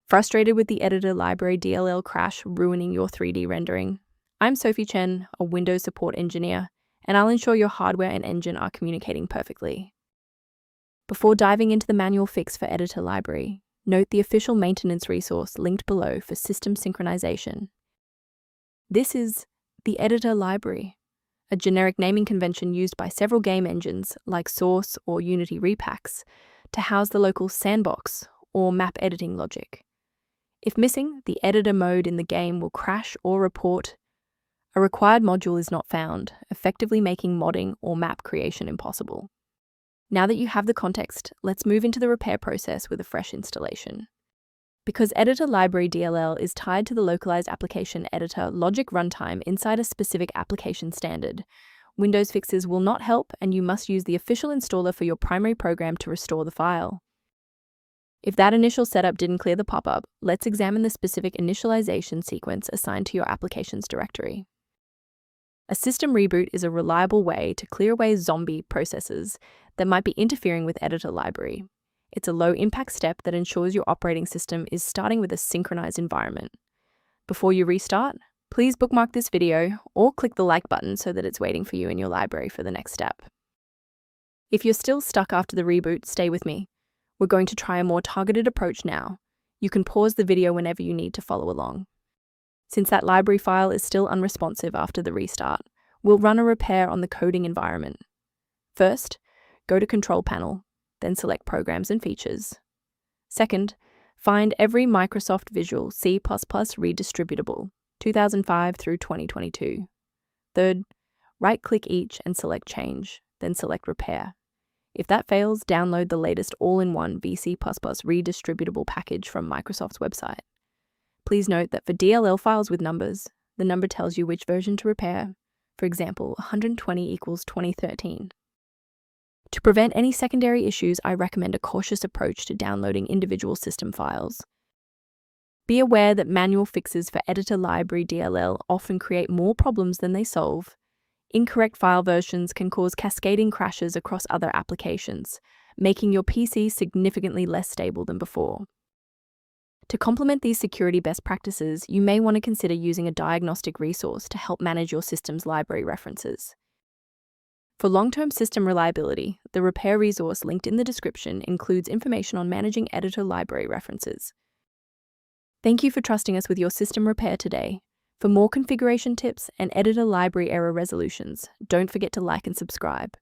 Frustrated with the Editor Library DLL crash ruining your 3D rendering? I'm Sophie Chen, a Windows support engineer, and I'll ensure your hardware and engine are communicating perfectly. Before diving into the manual fix for Editor Library, note the official maintenance resource linked below for system synchronization. This is the Editor Library, a generic naming convention used by several game engines like Source or Unity repacks to house the local sandbox or map editing logic. If missing, the editor mode in the game will crash or report a required module is not found, effectively making modding or map creation impossible. Now that you have the context, let's move into the repair process with a fresh installation. Because Editor Library DLL is tied to the localized application editor logic runtime inside a specific application standard, Windows fixes will not help, and you must use the official installer for your primary program to restore the file. If that initial setup didn't clear the pop-up, let's examine the specific initialization sequence assigned to your applications directory. A system reboot is a reliable way to clear away zombie processes that might be interfering with Editor Library. It's a low-impact step that ensures your operating system is starting with a synchronized environment. Before you restart, please bookmark this video or click the like button so that it's waiting for you in your library for the next step. If you're still stuck after the reboot, stay with me. We're going to try a more targeted approach now. You can pause the video whenever you need to follow along. Since that library file is still unresponsive after the restart, we'll run a repair on the coding environment. First, go to Control Panel, then select Programs and Features. Second, find every Microsoft Visual C++ redistributable, 2005 through 2022. Third, right-click each and select Change, then select Repair. If that fails, download the latest all-in-one VC++ redistributable package from Microsoft's website. Please note that for DLL files with numbers, the number tells you which version to repair. For example, 120 equals 2013. To prevent any secondary issues, I recommend a cautious approach to downloading individual system files. Be aware that manual fixes for Editor Library DLL often create more problems than they solve. Incorrect file versions can cause cascading crashes across other applications, making your PC significantly less stable than before. To complement these security best practices, you may want to consider using a diagnostic resource to help manage your system's library references. For long-term system reliability, the repair resource linked in the description includes information on managing editor library references. Thank you for trusting us with your system repair today. For more configuration tips and editor library error resolutions, don't forget to like and subscribe.